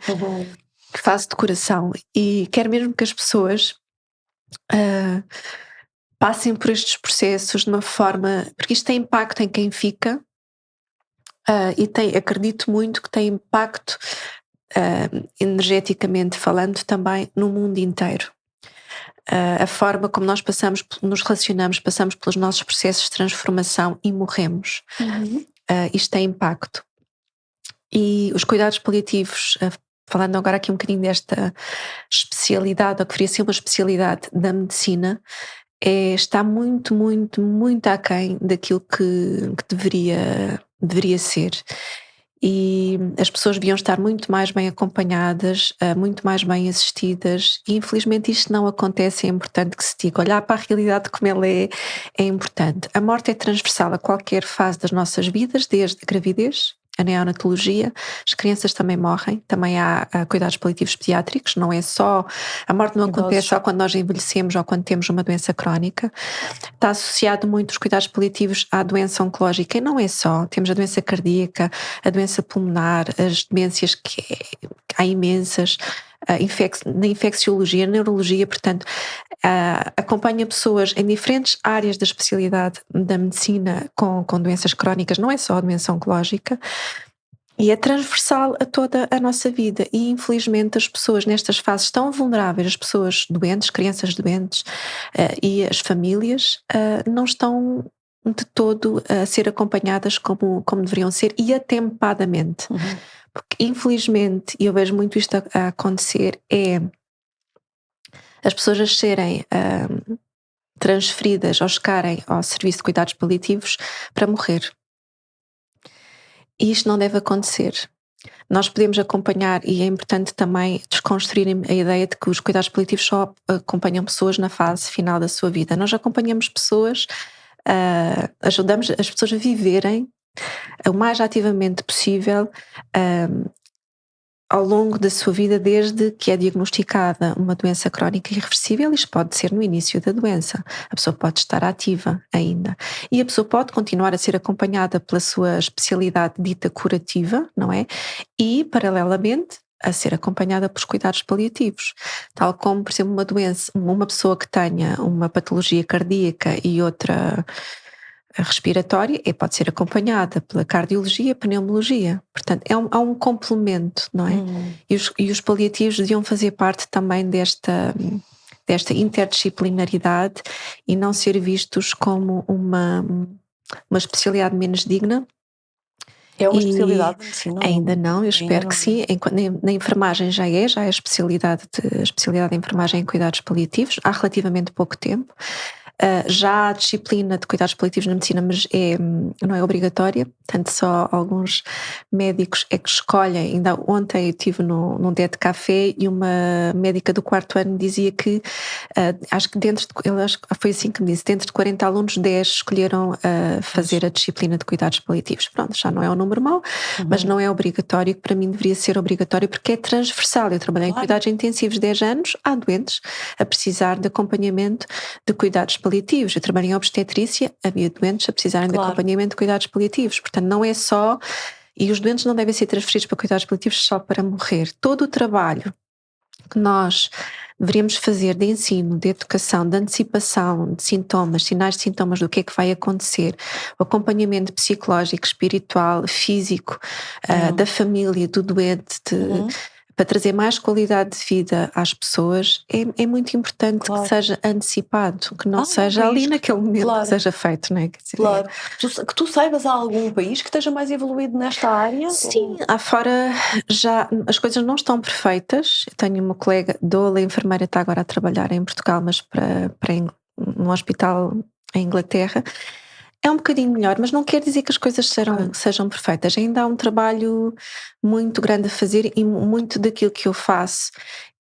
que faço de coração. E quero mesmo que as pessoas passem por estes processos de uma forma, porque isto tem impacto em quem fica, e acredito muito que tem impacto energeticamente falando também no mundo inteiro. A forma como nós nos relacionamos, passamos pelos nossos processos de transformação e morremos. Isto tem impacto. E os cuidados paliativos, falando agora aqui um bocadinho desta especialidade, ou que deveria ser uma especialidade da medicina, está muito, muito, muito aquém daquilo que deveria ser. E as pessoas deviam estar muito mais bem acompanhadas, muito mais bem assistidas, e infelizmente isto não acontece. É importante que se diga, olhar para a realidade como ela é importante. A morte é transversal a qualquer fase das nossas vidas, desde a gravidez, a neonatologia, as crianças também morrem, também há cuidados paliativos pediátricos, não é só, a morte não acontece só quando nós envelhecemos ou quando temos uma doença crónica. Está associado muito os cuidados paliativos à doença oncológica, e não é só, temos a doença cardíaca, a doença pulmonar, as demências há imensas, na infecciologia, na neurologia, portanto, acompanha pessoas em diferentes áreas da especialidade da medicina com doenças crónicas, não é só a doença oncológica, e é transversal a toda a nossa vida. E infelizmente as pessoas nestas fases tão vulneráveis, as pessoas doentes, crianças doentes, e as famílias não estão de todo a ser acompanhadas como deveriam ser, e atempadamente. Porque infelizmente, e eu vejo muito isto a acontecer, as pessoas a serem transferidas ou chegarem ao serviço de cuidados paliativos para morrer. E isto não deve acontecer. Nós podemos acompanhar, e é importante também desconstruir a ideia de que os cuidados paliativos só acompanham pessoas na fase final da sua vida. Nós acompanhamos pessoas, ajudamos as pessoas a viverem o mais ativamente possível ao longo da sua vida, desde que é diagnosticada uma doença crónica irreversível. Isto pode ser no início da doença, a pessoa pode estar ativa ainda, e a pessoa pode continuar a ser acompanhada pela sua especialidade dita curativa, não é? E, paralelamente, a ser acompanhada pelos cuidados paliativos, tal como, por exemplo, uma pessoa que tenha uma patologia cardíaca e outra respiratória, pode ser acompanhada pela cardiologia, pneumologia. Portanto, há um complemento, não é? E os paliativos deviam fazer parte também desta interdisciplinaridade e não ser vistos como uma especialidade menos digna. É uma especialidade de medicina? Ainda não, eu espero que sim. Na enfermagem já é a especialidade de enfermagem em cuidados paliativos, há relativamente pouco tempo. Já há disciplina de cuidados paliativos na medicina, mas não é obrigatória, portanto só alguns médicos é que escolhem. Ainda ontem eu estive num dia de café e uma médica do 4º ano dizia que, acho que foi assim que me disse, dentro de 40 alunos, 10 escolheram fazer a disciplina de cuidados paliativos. Pronto, já não é um número mau, mas não é obrigatório, que para mim deveria ser obrigatório, porque é transversal. Eu trabalhei em cuidados intensivos 10 anos, há doentes a precisar de acompanhamento de cuidados paliativos. Eu trabalhei em obstetrícia, havia doentes a precisarem de acompanhamento de cuidados paliativos. Portanto, não é só... E os doentes não devem ser transferidos para cuidados paliativos só para morrer. Todo o trabalho que nós deveríamos fazer de ensino, de educação, de antecipação de sintomas, sinais de sintomas do que é que vai acontecer, o acompanhamento psicológico, espiritual, físico, da família, do doente, para trazer mais qualidade de vida às pessoas, é muito importante que seja antecipado, que não seja ali naquele momento que seja feito, não é? Quer dizer, claro. Que tu saibas, há algum país que esteja mais evoluído nesta área? Sim, fora já as coisas não estão perfeitas. Eu tenho uma colega, doula enfermeira, está agora a trabalhar em Portugal, mas num hospital em Inglaterra. É um bocadinho melhor, mas não quer dizer que as coisas sejam perfeitas. Ainda há um trabalho muito grande a fazer, e muito daquilo que eu faço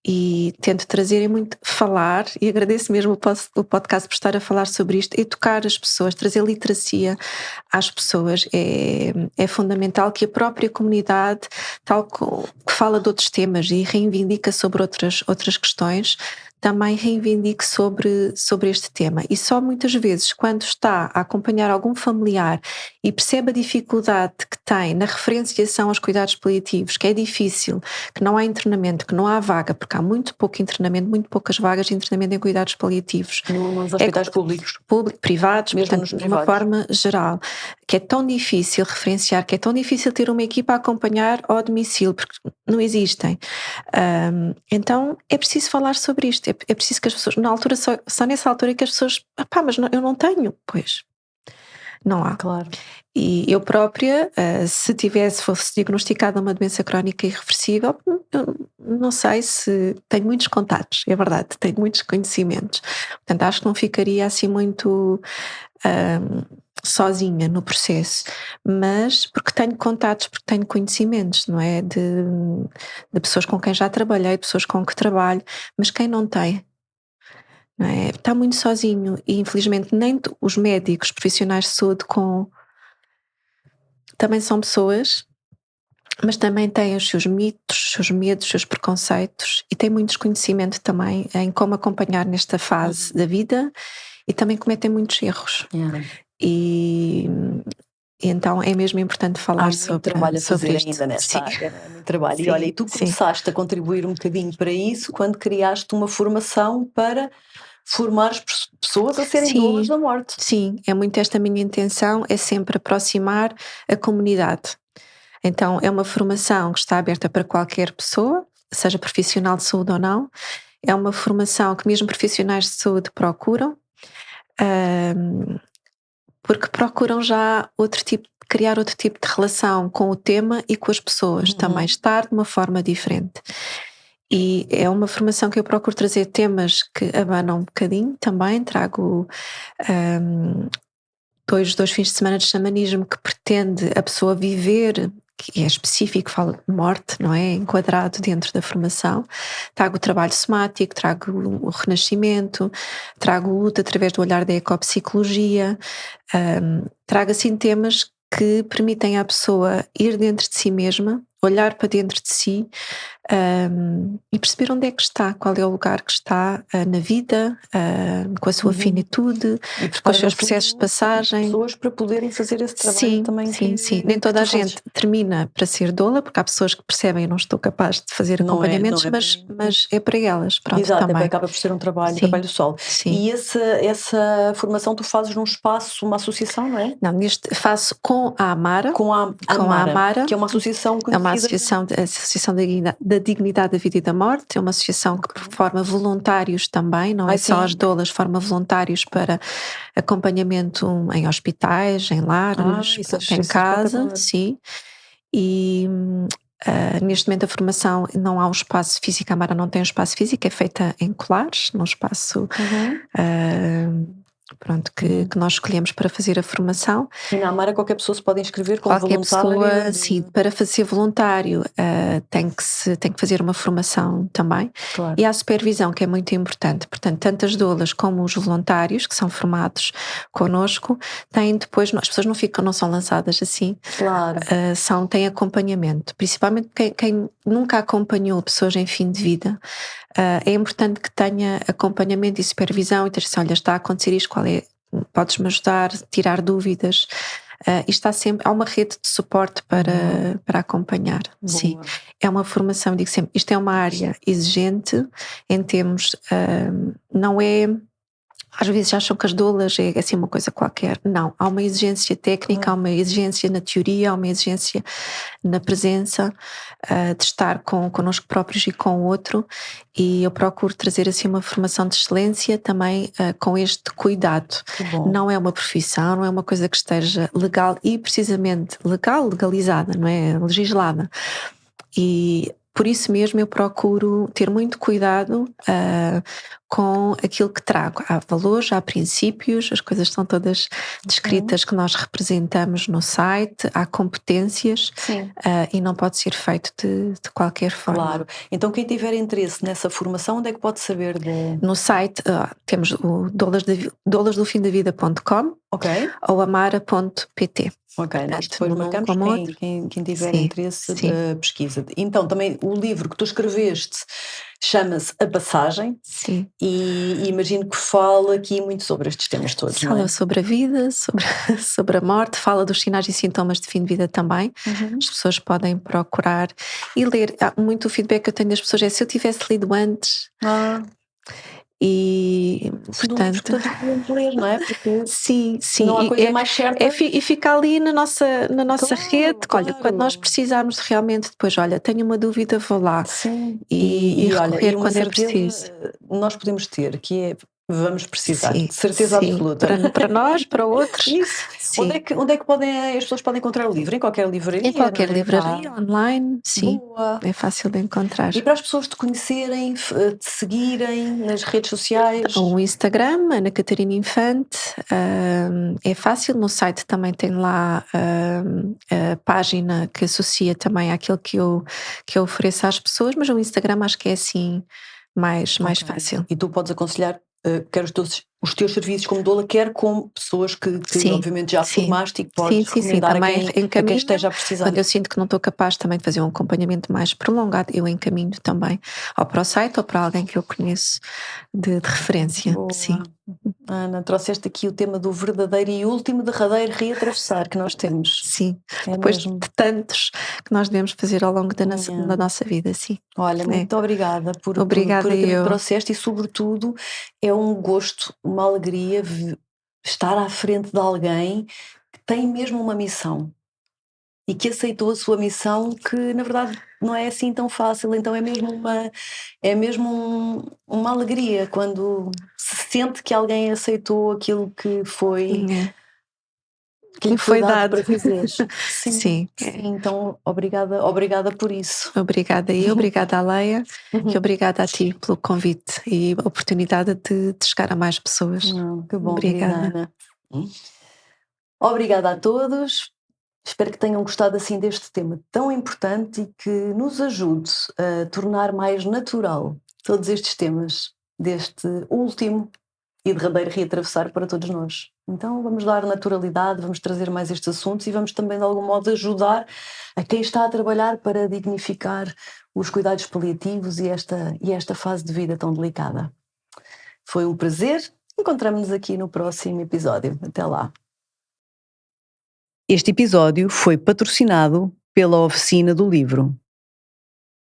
e tento trazer é muito falar, e agradeço mesmo o podcast por estar a falar sobre isto, educar as pessoas, trazer literacia às pessoas. É fundamental que a própria comunidade, que fala de outros temas e reivindica sobre outras questões, também reivindique sobre este tema. E só muitas vezes, quando está a acompanhar algum familiar e percebe a dificuldade que tem na referenciação aos cuidados paliativos, que é difícil, que não há internamento, que não há vaga, porque há muito pouco internamento, muito poucas vagas de internamento em cuidados paliativos. Nos hospitais públicos. Privados, mesmo portanto, de uma forma geral, que é tão difícil referenciar, que é tão difícil ter uma equipa a acompanhar ao domicílio, porque não existem. Então é preciso falar sobre isto. É preciso que as pessoas, na altura, só nessa altura que as pessoas, mas eu não tenho, pois não há. Claro. E eu própria, fosse diagnosticada uma doença crónica irreversível, eu não sei se tenho muitos contatos, é verdade, tenho muitos conhecimentos. Portanto, acho que não ficaria assim muito sozinha no processo, mas porque tenho contatos, porque tenho conhecimentos, não é? De pessoas com quem já trabalhei, pessoas com que trabalho, mas quem não tem, não é? Está muito sozinho, e infelizmente nem os médicos, profissionais de saúde também são pessoas, mas também têm os seus mitos, os seus medos, os seus preconceitos, e têm muito desconhecimento também em como acompanhar nesta fase da vida, e também cometem muitos erros. E então é mesmo importante falar sobre trabalho a fazer isto. ainda nesta área, há muito trabalho. Sim, e olha, e tu começaste a contribuir um bocadinho para isso quando criaste uma formação para formar as pessoas a serem doulas da morte. Sim, é muito esta minha intenção, é sempre aproximar a comunidade. Então é uma formação que está aberta para qualquer pessoa, seja profissional de saúde ou não. É uma formação que mesmo profissionais de saúde procuram, porque procuram já criar outro tipo de relação com o tema e com as pessoas, também estar de uma forma diferente. E é uma formação que eu procuro trazer temas que abanam um bocadinho também. Trago dois fins de semana de xamanismo que pretende a pessoa viver, que é específico, fala de morte, não é? Enquadrado dentro da formação. Trago o trabalho somático, trago o renascimento, trago luta através do olhar da ecopsicologia, trago assim temas que permitem à pessoa ir dentro de si mesma, olhar para dentro de si, e perceber onde é que está, qual é o lugar que está na vida, com a sua finitude, com os seus processos de passagem. Pessoas para poderem fazer esse trabalho também. Sim. Nem toda a gente termina para ser doula, porque há pessoas que percebem: eu não estou capaz de fazer acompanhamentos, mas é para elas. Pronto, exato, também. Acaba por ser um trabalho do solo. E essa formação tu fazes num espaço, uma associação, não é? Não, faço com a Amara. Com a Amara, que é uma associação conhecida. É uma associação da Dignidade da Vida e da Morte. É uma associação que forma voluntários também, não é só as doulas, forma voluntários para acompanhamento em hospitais, em lares, em casa, sim. E neste momento a formação não há um espaço físico, a Amara não tem um espaço físico, é feita em Colares, num espaço que nós escolhemos para fazer a formação. E na Amara qualquer pessoa se pode inscrever como voluntário? Qualquer pessoa, sim, para ser voluntário tem que fazer uma formação também. Claro. E há a supervisão, que é muito importante. Portanto, tanto as doulas como os voluntários que são formados connosco têm depois, as pessoas não são lançadas assim. Claro. Têm acompanhamento, principalmente quem nunca acompanhou pessoas em fim de vida. É importante que tenha acompanhamento e supervisão e dizer: olha, está a acontecer isto, podes-me ajudar, tirar dúvidas. E há uma rede de suporte para acompanhar. Boa. Sim, é uma formação, digo sempre, isto é uma área exigente em termos, não é às vezes acham que as doulas é assim uma coisa qualquer. Não, há uma exigência técnica, há uma exigência na teoria, há uma exigência na presença, de estar connosco próprios e com o outro, e eu procuro trazer assim uma formação de excelência também com este cuidado. Não é uma profissão, não é uma coisa que esteja legal e precisamente legalizada, não é? Legislada. E por isso mesmo eu procuro ter muito cuidado com aquilo que trago. Há valores, há princípios, as coisas estão todas descritas que nós representamos no site, há competências e não pode ser feito de qualquer forma. Claro. Então quem tiver interesse nessa formação, onde é que pode saber? No site temos o doulasdofimdavida.com ou amara.pt. Ok, nós depois marcamos quem tiver interesse da pesquisa. Então, também o livro que tu escreveste chama-se A Passagem. Sim. E imagino que fala aqui muito sobre estes temas todos, não é? Fala sobre a vida, sobre a morte, fala dos sinais e sintomas de fim de vida também. As pessoas podem procurar e ler. Muito o feedback que eu tenho das pessoas é: se eu tivesse lido antes... E portanto todos podemos ler, não é? Porque sim, não há coisa mais certa. E fica ali na nossa rede. Olha, quando nós precisarmos realmente, depois, olha, tenho uma dúvida, vou lá. Sim. E recorrer olha, quando é preciso. Nós podemos ter, que é: vamos precisar, de certeza absoluta. Para nós, para outros. Isso. Onde é que as pessoas podem encontrar o livro? Em qualquer livraria? Em qualquer livraria, online, sim. Boa. É fácil de encontrar. E para as pessoas te conhecerem, te seguirem nas redes sociais? O Instagram, Ana Catarina Infante, é fácil. No site também tem lá a página que associa também àquilo que eu ofereço às pessoas, mas o Instagram acho que é assim mais fácil. E tu podes aconselhar quer os teus serviços como doula, quer como pessoas que obviamente já formaste e que podes recomendar também a quem esteja a precisar. Quando eu sinto que não estou capaz também de fazer um acompanhamento mais prolongado, eu encaminho também ou para o site ou para alguém que eu conheço de referência. Boa. Sim. Ana, trouxeste aqui o tema do verdadeiro e último derradeiro reatravessar que nós temos. Sim, depois de tantos que nós devemos fazer ao longo da nossa vida, sim. Olha, muito obrigada por Obrigada aquilo que eu. trouxeste, e sobretudo é um gosto, uma alegria estar à frente de alguém que tem mesmo uma missão e que aceitou a sua missão, que na verdade não é assim tão fácil. Então é mesmo uma alegria quando se sente que alguém aceitou aquilo que foi que lhe foi dado para fazer. Sim. Então obrigada por isso. Obrigada eu, obrigada à Leia e obrigada a ti pelo convite e a oportunidade de chegar a mais pessoas. Que bom, obrigada. Obrigada a todos. Espero que tenham gostado assim deste tema tão importante e que nos ajude a tornar mais natural todos estes temas deste último e derradeiro reatravessar para todos nós. Então vamos dar naturalidade, vamos trazer mais estes assuntos e vamos também de algum modo ajudar a quem está a trabalhar para dignificar os cuidados paliativos e esta fase de vida tão delicada. Foi um prazer. Encontramos-nos aqui no próximo episódio. Até lá. Este episódio foi patrocinado pela Oficina do Livro.